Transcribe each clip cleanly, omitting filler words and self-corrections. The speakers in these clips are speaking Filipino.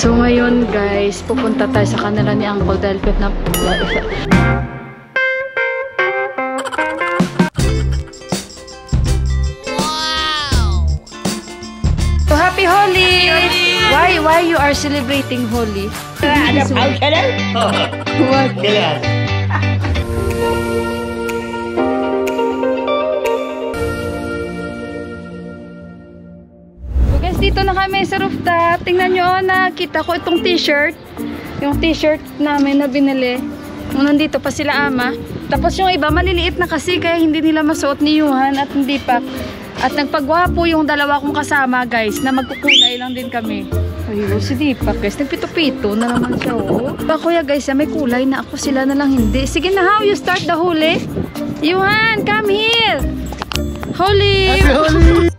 So ngayon guys, pupunta tayo sa kanila ni Uncle dahil na So happy Holi! Why you are celebrating Holi? Ada function? What? Jelas. So guys, dito na kami sa rooftop. Tingnan nyo, nakita ko itong t-shirt. Yung t-shirt namin na binili. Nung nandito pa sila ama. Tapos yung iba maliliit na kasi kaya hindi nila masuot ni Yuhan at hindi pa. At nagpagwapo yung dalawa kong kasama guys na magkukulay lang din kami. Ayun, si Deepak guys, nagpito-pito na naman siya oh. Kuya guys, may kulay na ako, sila na lang hindi. Sige na, how you start the huli? Yuhan, come here! Holi! Happy Holi!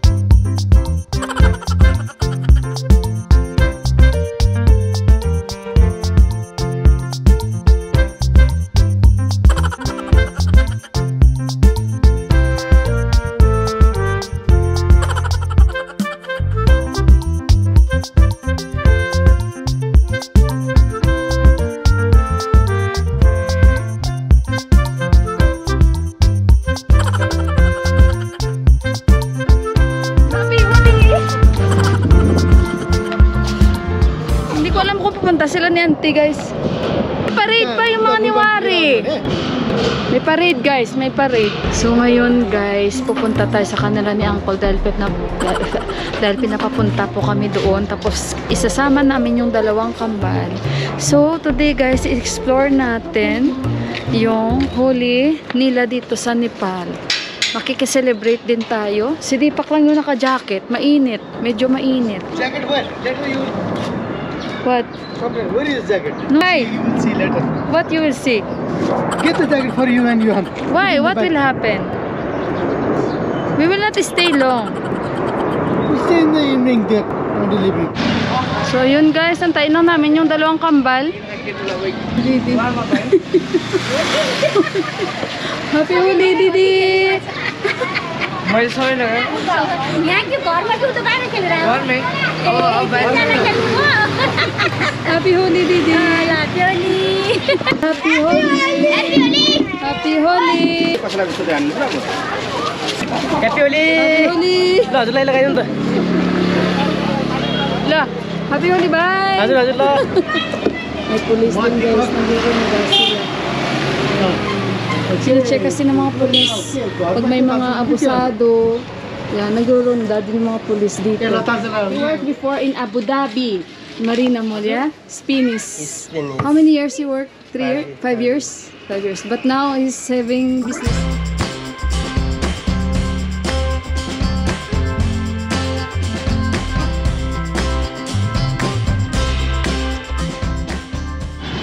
Sila ni auntie guys. Parade pa yung mga niwari. May parade guys, may parade. So ngayon guys, pupunta tayo sa kanila ni Uncle dahil pinapapunta po kami doon. Tapos isasama namin yung dalawang kambal. So today guys, explore natin yung Holi nila dito sa Nepal. Makikiselebrate din tayo. Si Deepak lang yung naka-jacket. Mainit. Medyo mainit. Jacket where? Jacket you... What? Where is the jacket? No. Why? You will see later. What you will see? Get the jacket for you and Yuhan. Why? What will happen? We will not stay long. We stay in the evening there. On delivery. So yun guys, antayin lang namin yung dalawang kambal. Happy Holi, Didi! मैं सोए ना यहाँ के घर में क्यों दुकान चल रहा है घर में Happy Holi, Didi! Happy Holi Happy Holi! Happy Holi Happy Holi! Happy Holi Happy Holi! ल हजुरलाई लगाइदिनु त ल, Happy Holi, bye! हजुर हजुर ल May police din guys, nagre-renegal sila. Sine-check kasi ng mga polis. Pag may mga abusado, yan, nagro-ronda din yung mga polis dito. You worked before in Abu Dhabi, Marina Mall, yeah? Spinnis. How many years you worked? 3 years? 5 years? 5 years. But now he's having business.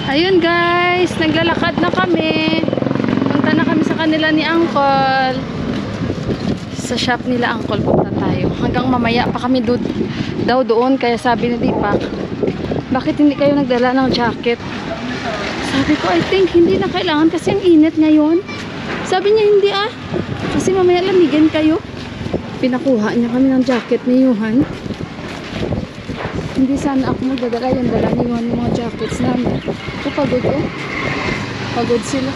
Ayun guys, naglalakad na kami. Punta na kami sa kanila ni Uncle. Sa shop nila Uncle punta tayo. Hanggang mamaya pa kami daw doon. Kaya sabi ni Deepak, bakit hindi kayo nagdala ng jacket? Sabi ko, I think hindi na kailangan kasi ang init ngayon. Sabi niya, hindi ah. Kasi mamaya lamigan kayo. Pinakuha niya kami ng jacket ni Yuhan. Hindi sana ako magdadala, yung dala ni Yuhan yung mga jackets namin. Ito pagod oh. Pagod sila.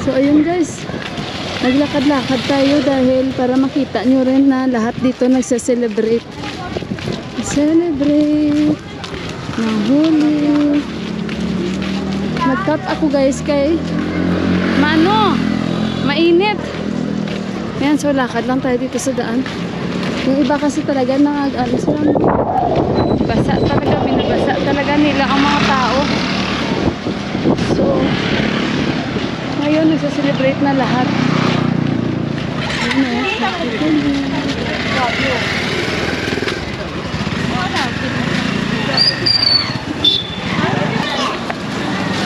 So ayun guys, naglakad-lakad tayo dahil para makita nyo rin na lahat dito nagse-celebrate. Celebrate ng Holi. Nag-cut ako guys kay mainit. Ayan, so lakad lang tayo dito sa daan. Yung iba kasi talaga basa talaga, binabasa talaga nila ang mga tao. So ngayon nagsa-celebrate na lahat.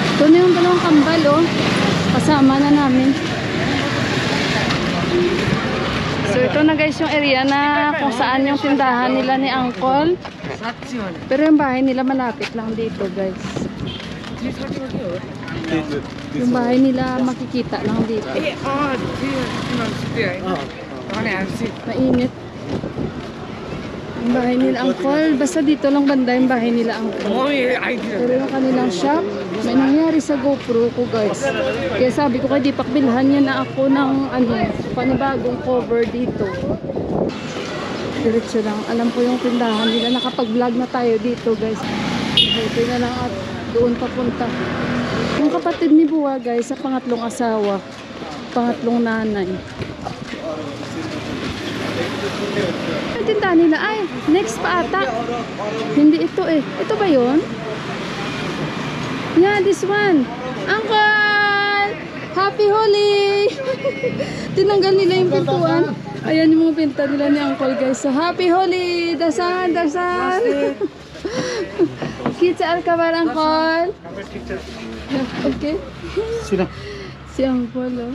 Ito na yung dalawang kambal oh. Kasama na namin. So ito na guys yung area na kung saan yung tindahan nila ni Uncle. Pero yung bahay nila malapit lang dito guys. Yung bahay nila makikita lang dito. Mainit. Yung bahay nila Angkol. Basta dito lang banda yung bahay nila Angkol. Pero yung kanilang shop, may nangyari sa GoPro ko guys. Kaya sabi ko kay Deepak, bilhan niya na ako ng panibagong cover dito. Diretso lang. Alam ko yung tindahan nila. Nakapag-vlog na tayo dito guys. Buti na lang at doon papunta. Yung kapatid ni Buwa guys, sa pangatlong asawa, pangatlong nanay. Yung tindahan nila ay next pa ata. Hindi ito eh. Ito ba yun? Yeah, this one. Uncle! Happy Holi! Tinanggal nila yung pintuan. Ayan yung mga pinta nila ni Uncle guys. So happy Holi! Dasan, dasan! Kita kabar Uncle? Okay. Sino? Si Uncle oh.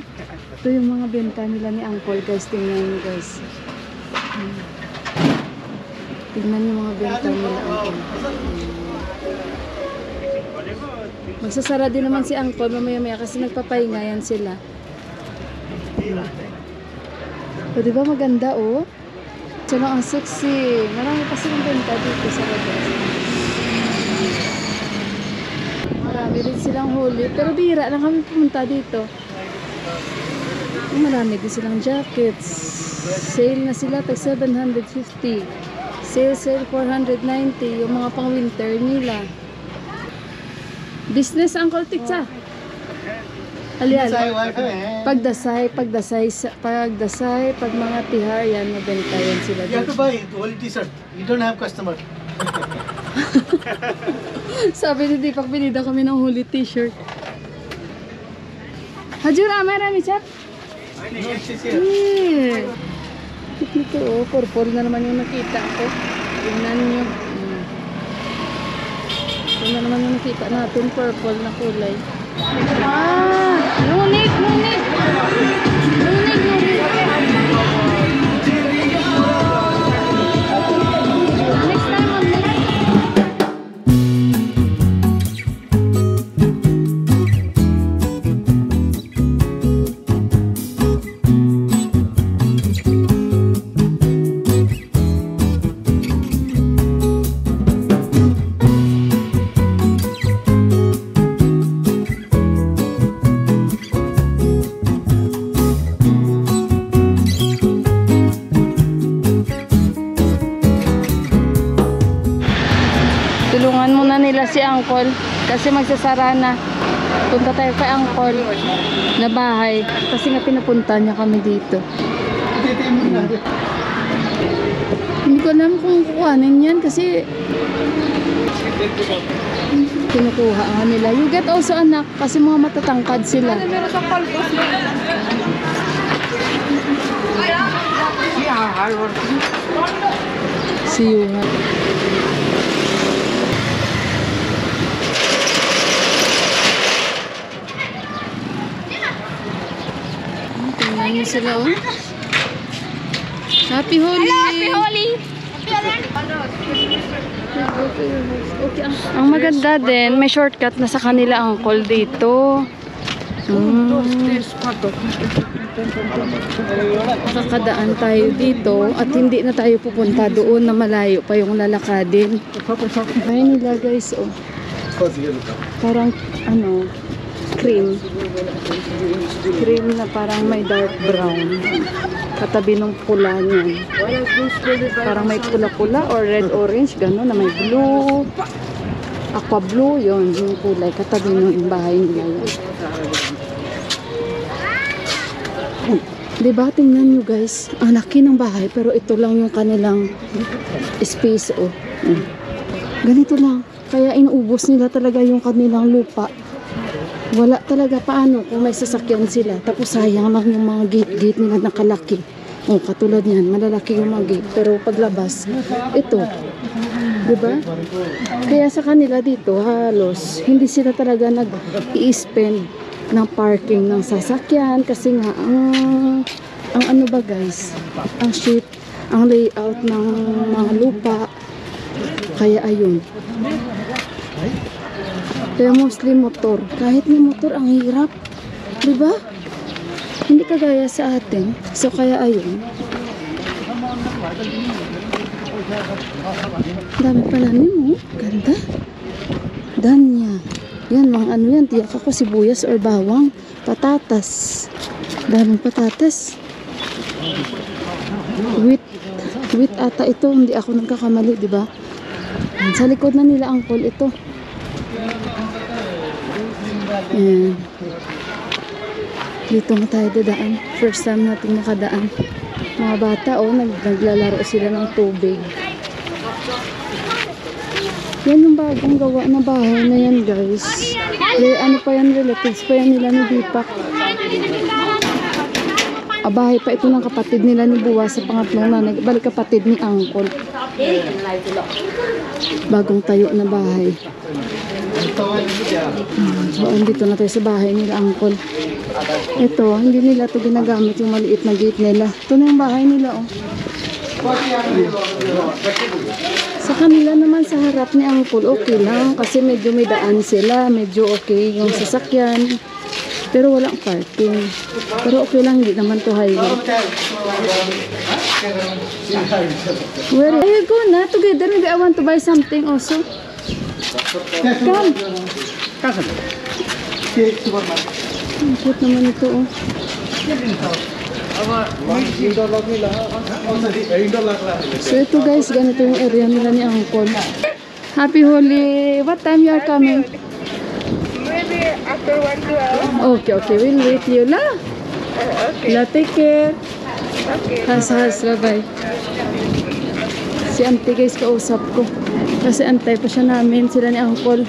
Ito yung mga benta nila ni Uncle guys. Tingnan nyo guys. Tingnan yung mga benta nila Uncle. Magsasara din naman si Uncle mamaya-maya kasi nagpapahinga yan sila. O diba maganda oh? Ito lang ang sexy. Marami pa silang benta dito sa labas. Marami rin silang huli. Pero bihira lang kami pumunta dito. Marami din silang jackets. Sale na sila tag 750. Sale 490. Yung mga pang winter nila. Business Uncle Tiksa. Alian. Pagdasay, pag mga tihar yan, mabenta yan sila. You have to buy only t-shirt. You don't have customer. Sabi ni Deepak, binida kami ng huli t-shirt. Hajura, marami chat? No, she's here. Ito oh, purple na naman yung nakita ko. Tingnan nyo. Ito na naman yung nakita natin, purple na kulay. Ah! Lunit! Lunit! Lunit! Lunit! Next time on tulungan muna nila si Uncle kasi magsasara na. Punta tayo kay Uncle na bahay kasi nga pinapunta niya kami dito. Hindi ko alam kung kukuhanin yan kasi kinukuha nga nila. You get also anak kasi mga matatangkad sila. Siyungan. Tingnan niyo sila oh. Happy Holi! Happy Holi! Okay. Ang maganda din, may shortcut na sa kanila Uncle dito. Makakadaan tayo dito at hindi na tayo pupunta doon na malayo pa yung lalakadin. Ay nila guys oh. Parang ano, cream. Cream na parang may dark brown. Katabi ng pula niyan. Parang may pula-pula or red-orange, gano'n na may blue. Aqua blue, yon yung kulay. Katabi ng bahay nila yan. Diba, tingnan nyo guys. Ang laki ng bahay, pero ito lang yung kanilang space. Oh. Ganito lang. Kaya inuubos nila talaga yung kanilang lupa. Wala talaga paano kung may sasakyan sila. Tapos sayang lang yung mga gate-gate nila nakalaki. O, katulad yan, malalaki yung mga gate. Pero paglabas, ito. Diba? Kaya sa kanila dito, halos, hindi sila talaga nag-i-spend ng parking ng sasakyan. Kasi nga, ang ano ba guys, ang shape, ang layout ng mga lupa. Kaya ayun. Kaya mostly motor. Kahit may motor, ang hirap. Diba? Hindi kagaya sa atin. So, kaya ayun. Dami pala mo. Ganda. Danya. Yan, mga ano yan. Tiyak ako sibuyas or bawang. Patatas. Daming patatas. Wheat ata ito. Hindi ako nagkakamali, di ba? Sa likod na nila angkol ito. Ayan. Dito nga tayo dadaan. First time natin nakadaan. Mga bata, naglalaro sila ng tubig. Yan yung bagong gawa na bahay na yan, guys. Ano pa yan, relatives pa yan nila ni Deepak. Bahay pa ito ng kapatid nila ni Buwa sa pangatlong nanay. Balik kapatid ni Angkol. Bagong tayo na bahay. So, andito na tayo sa bahay nila Angkol. Ito, hindi nila ito ginagamit yung maliit na gate nila. Ito na yung bahay nila, Sa kanila naman sa harap ni Angkol, okay lang. Kasi medyo may daan sila. Medyo okay yung sasakyan. Pero walang parking. Pero okay lang, hindi naman to highway. Where are you go na? Together, maybe I want to buy something also. Come. Ang cute naman ito, So ito guys, ganito yung area nila ni Angkol. Happy Holi! What time you are coming? Maybe after 1 2 hours. Okay, we'll wait you la. Okay. La, take care. Okay. Has, bye-bye. Si auntie guys, kausap ko. Kasi antay pa siya namin, sila ni Angkol.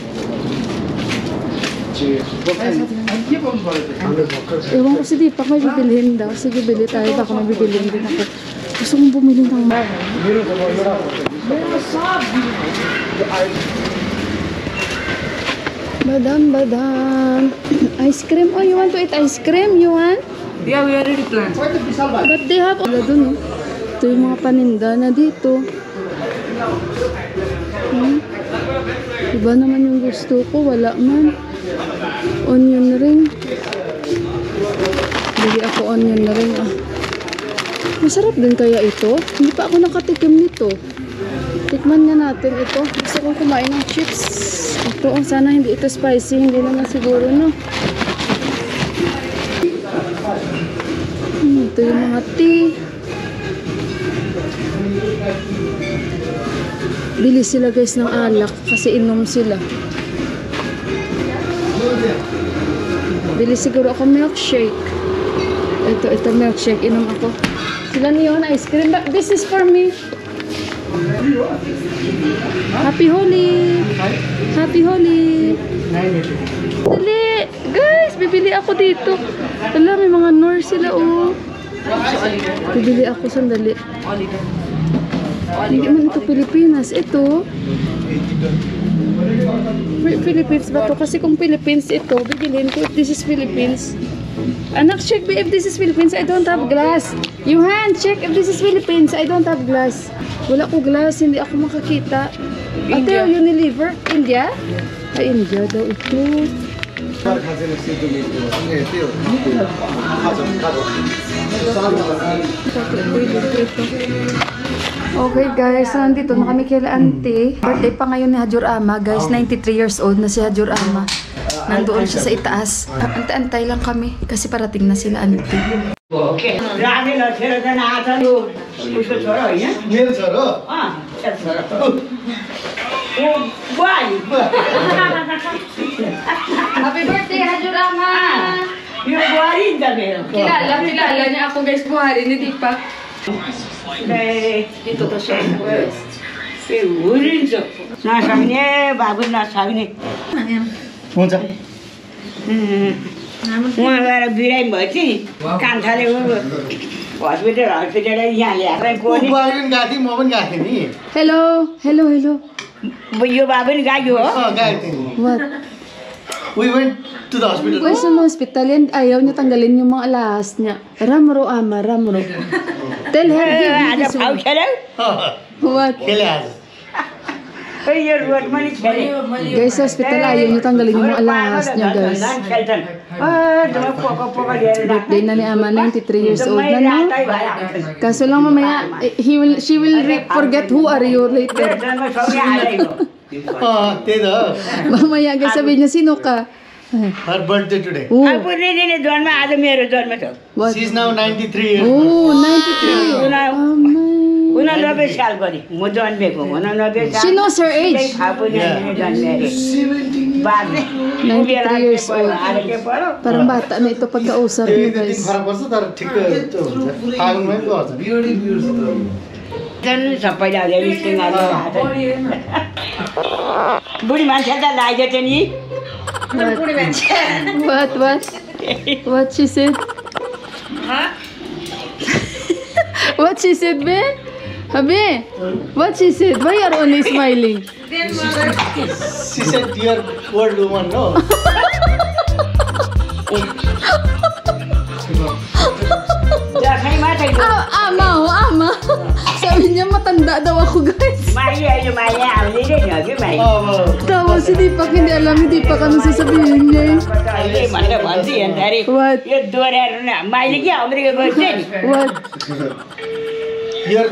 Ewan ko si Deepak, may bibilhin daw. Sige, bili tayo. Baka may bibilhin din ako. Gusto kong bumili ng Badam. Ice cream. Oh, you want to eat ice cream? You want? Yeah, we already planned. But they have all dun, Ito yung mga paninda na dito. Iba naman yung gusto ko. Wala man. Onion ring. Bili ako onion ring. Masarap din kaya ito. Hindi pa ako nakatikim nito. Tikman nga natin ito. Gusto kong kumain ng chips. Ito, sana hindi ito spicy. Hindi naman siguro, no? Ito yung mga tea. Bili sila guys ng alak kasi inom sila. Bili siguro ako milkshake. Ito milkshake. Inom ako. Sila niyon ice cream. But this is for me. Happy Holi! Happy Holi! Dali! Guys, bibili ako dito. Wala, may mga nurse sila, Bibili ako, sandali. Hindi man ito Pilipinas. Ito. Philippines ba ito? Kasi kung Philippines ito, bibilhin ko if this is Philippines. Anak, check if this is Philippines. I don't have glass. Yuhan, check if this is Philippines. I don't have glass. Wala ko glass. Hindi ako makakita. Ate, Unilever. India? Ay, India daw ito. Okay guys, nandito na kami kila auntie. Birthday pa ngayon ni Hajur Ama. Guys, 93 years old na si Hajur Ama. Nandoon siya sa itaas. Antay-antay lang kami kasi parating na sila auntie. Okay. रानी लखेर चाहिँ आछ नि उसको छोरा होइन मेरो छोरो छोरा ओ बुहारी Happy birthday, Hajur Ama! यो बुहारी नि त मेरो Kilala niya ako guys, buhari ni Deepak. Dito to siya. ए हुरिन्छ नसक्ने बाबु नसक्ने हुन्छ उहाँ गएर बिरामी भएछ नि कान्छाले हस्पिटल यहाँ ल्याएर बुहारी पनि गएको थिएँ म पनि गएको थिएँ नि Hello! यो बाबु नि गयो हो गएको थिएँ नि What? We went to the hospital. Guys, sa hospital yan, ayaw niya tanggalin yung mga alahas niya. Ramro, Ama, Ramro. Tell her, give me आज this फाउ one. खेल्यौ What? खेले आज Your word money chale. Guys, sa hospital ayaw nyo tanggalin yung mga alahas nyo, guys. Birthday na ni Ama, 93 years old na, no? Kaso lang mamaya, she will forget who are you later. त्यही त हो। Mamaya, guys, sabihin niya, sino ka? Her birthday today. Oh, जन्म आज मेरो जन्म छ what? She is now 93 years. Oh, 93. Amay. 89 साल गरी म जन्मेको 89 साल She knows her age. बादले 93 years old. Parang bata na ito pagkausap niyo, त्यही दिन guys. फरक पर्छ तर ठिक त्यो हुन्छ फागुनमै पो गर्छ सबैले बुढी मान्छे त लाग्यो थियो नि What she said? What she said, be? Abi, what she said? Why you are only smiling? She said dear old woman, no? Ama. Sabi niya matanda daw ako, guys. Maya आउने रहेन कि माया Tapos hindi pa alam, hindi pa kami sasabihin niya. भनेर भन्छ हेर्दाखेरि What? यो दोहोऱ्याएर माइले के अमेरिका गएको थियो नि What? Your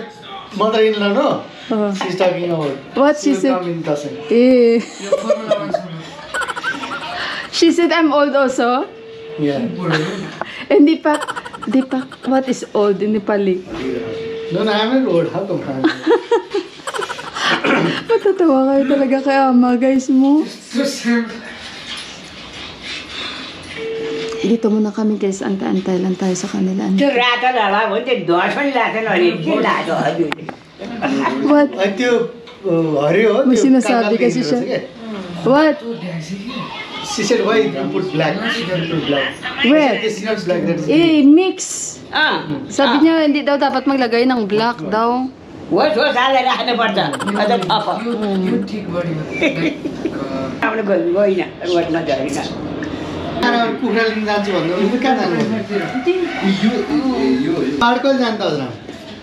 mother-in-law, no? Uh, She's talking about. what she She'll said? come in Dasai. Eh. She said I'm old also. Yeah. And Deepak, what is old in Nepali? No, I'm not old. How come I'm Matatawa kayo talaga kay Ama, guys mo. Dito muna kami, guys. Antay-antay lang tayo sa kanila. त्यो रातो ढाबा भन्थ्यो धस पनि लाग्दैन भने के लाग्यो हजुरले What? त्यो हरियो हो May त्यो sinasabi काकाले kasi दिएको siya. छ के? What? She said why you put black? She don't put black. Where? It's not black. That is. Mix. Uh Sabi niya, hindi daw dapat maglagay ng black daw. होस् हालेर राख्नुपर्छ अझ थप आफ्नो गइन रोडमा झरिन कुखुरा लिन जान्छु भन्दा उसले कहाँ जानु पाहाड कहिले जान्छ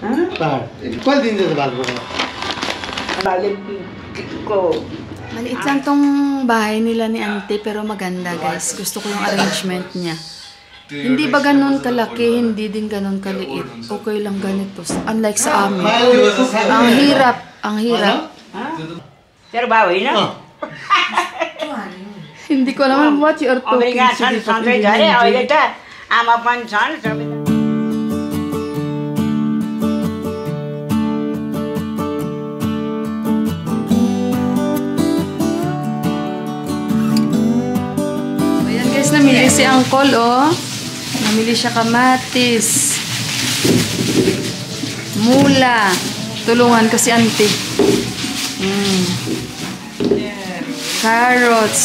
हजुर पाहाड कहिले दिन्छ त भालपुरमा Maliit lang tong bahay nila ni Auntie pero maganda, guys. Gusto ko yung arrangement niya. Hindi ba ganun kalaki, hindi din ganun kaliit. Okay lang ganito. Unlike sa amin. Ang hirap. तेरो बा होइन Hindi ko alam what you are talking. America छन् सँगै झरे अहिले त आमा पनि छन् सबै Ayan, guys, namili si Uncle, oh. Namili siya kamatis. Mula. Tulungan ko si Auntie. Carrots.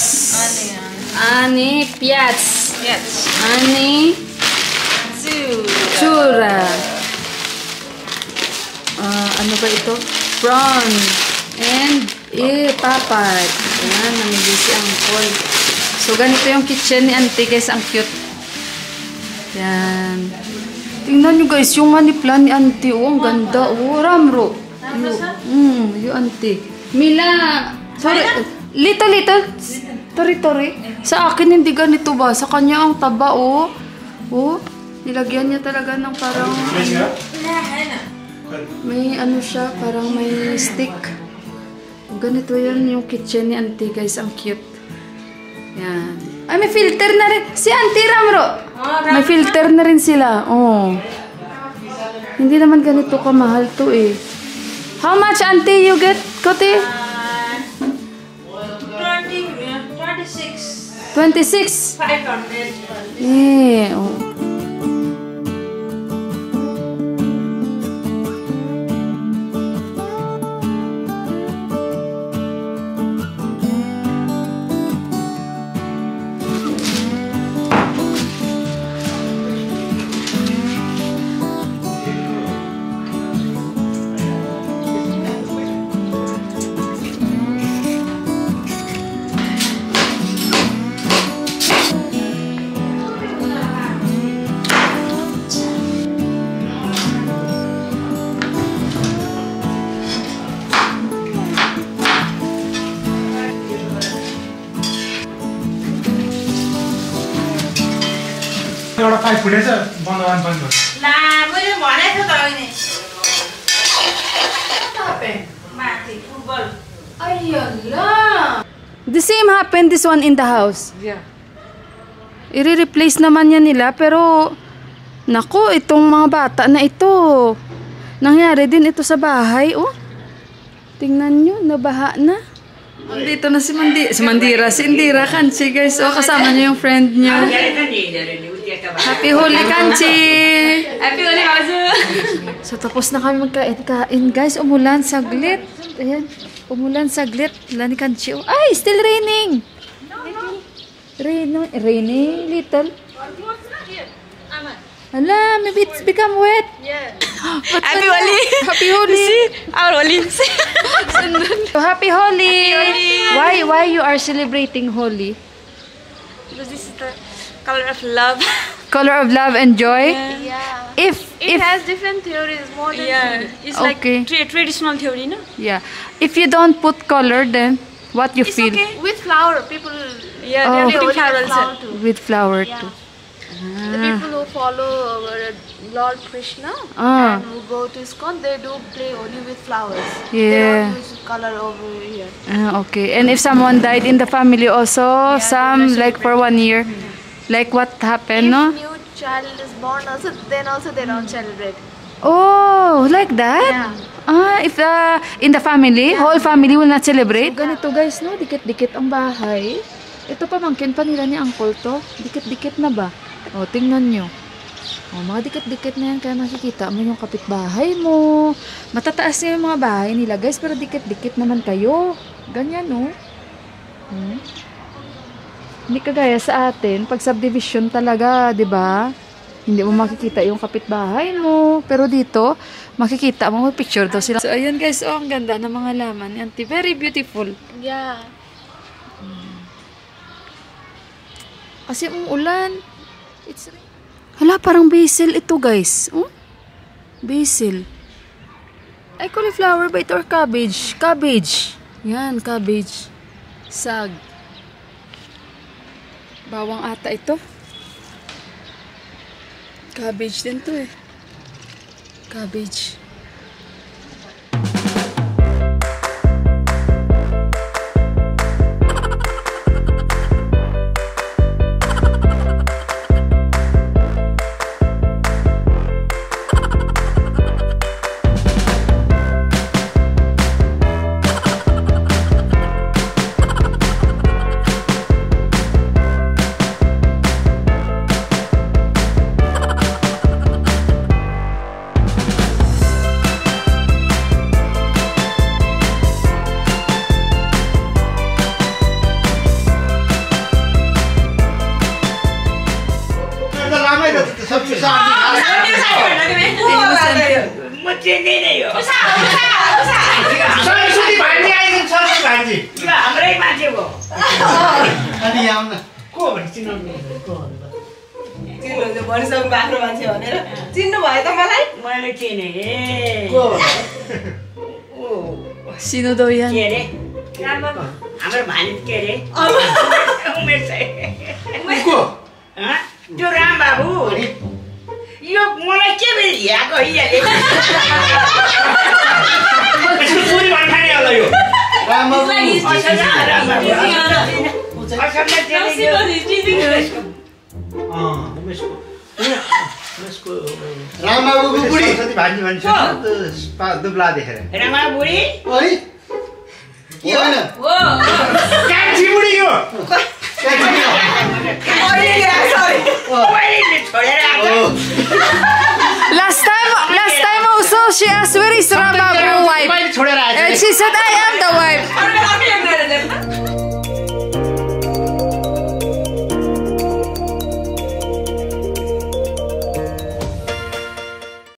Ani, piats. Ani, tsura. Ano ba ito? Prawn. And, papad. Ayan, namili si Uncle. So, ganito yung kitchen ni Auntie, guys. Ang cute. Yan. Tingnan nyo, guys, yung money plant ni Auntie. Oh, ang ganda. Oh, Ramro. Yung Auntie. Mila. Sorry. Little. Tori. Sa akin, hindi ganito ba? Sa kanya, ang taba, oh. Oh, nilagyan niya talaga ng parang... May ano siya, parang may stick. Ganito yan yung kitchen ni Auntie, guys. Ang cute. Yan. Ay, may filter na rin. Si Auntie Ramro. May filter na rin sila. Oh. Hindi naman ganito kamahal to eh. How much, Auntie, you get, Kote? 26. 500. Oh. एउटा पाइप फुटेछ बन्द गर्नु ला मैले भनेको त होइन माथि football The same happened this one in the house. Yeah. I-replace naman yan nila pero naku, itong mga bata na ito. Nangyari din ito sa bahay, oh. Tingnan nyo, nabaha na. Dito na si Mandira. Si Indira Kanchi, guys. Oh, kasama niyo yung friend niyo. Happy Holi, Kanchi! Happy Holi, Bazu! So, tapos na kami magkain, guys. Umulan saglit. Ayan. Umulan saglit. Wala ni Kanchi. Oh, ay, still raining! Raining little. Hala, maybe it's become wet. Yeah. Happy Holi! Happy Holi! Our Holi. So, Happy Holi! Why you are celebrating Holi? Because this is the color of love. Color of love and joy? Yeah. If has different theories, more than It's Okay. like traditional theory, no? yeah. If you don't put color, then what you It's feel? okay. With flower, people... Yeah, Oh. they're putting flower also. With flower Yeah. too. The people who follow Lord Krishna Ah. and who go to ISKCON, they do play only with flowers. Yeah. They don't use color over here. Okay. And if someone died in the family also, some like for 1 year, like what happened, no? If new child is born also, then also they don't celebrate. Oh, like that? Yeah. If in the family, whole family will not celebrate? So, ganito guys, no? Dikit-dikit ang bahay. Ito pamangkin pa nila ni uncle to. Dikit-dikit na ba? O, tingnan nyo. O, mga dikit-dikit na yan. Kaya nakikita mo yung kapitbahay mo. Matataas nga yung mga bahay nila guys. Pero dikit-dikit naman kayo. Ganyan, no? Hindi kagaya sa atin. Pag subdivision talaga, di ba? Hindi mo makikita yung kapitbahay mo. Pero dito, makikita mo. May picture daw sila. So, ayan guys. Oh, ang ganda ng mga laman. Auntie, very beautiful. Yeah. Kasi umuulan. Hala, parang basil ito guys. Oh? Basil. Ay, cauliflower ba ito or cabbage? Cabbage. Yan, cabbage. Sag. Bawang ata ito. Cabbage din to eh. Cabbage. हाम्रै मान्छे हो अनि आउन को भने चिनाउनु चिन्नुहुन्छ भनिसक्नु आफ्नो मान्छे भनेर चिन्नु भयो त मलाई मैले चिने को Sino daw yan? के अरे हाम्रो भानिज के अरे उमेश को त्यो राम बाबु यो मलाई के ल्याएको यसले पुरी भन्ठाने होला यो रामबाबुको बुढी सरस्वती भान्जी भन्छ दुब्ला देखेर रामा बुढी ओइ के होइन कान्छी बुढी यो Last time also she asked where is Rambabu wife? छोडेर आएछ And she said I am the wife.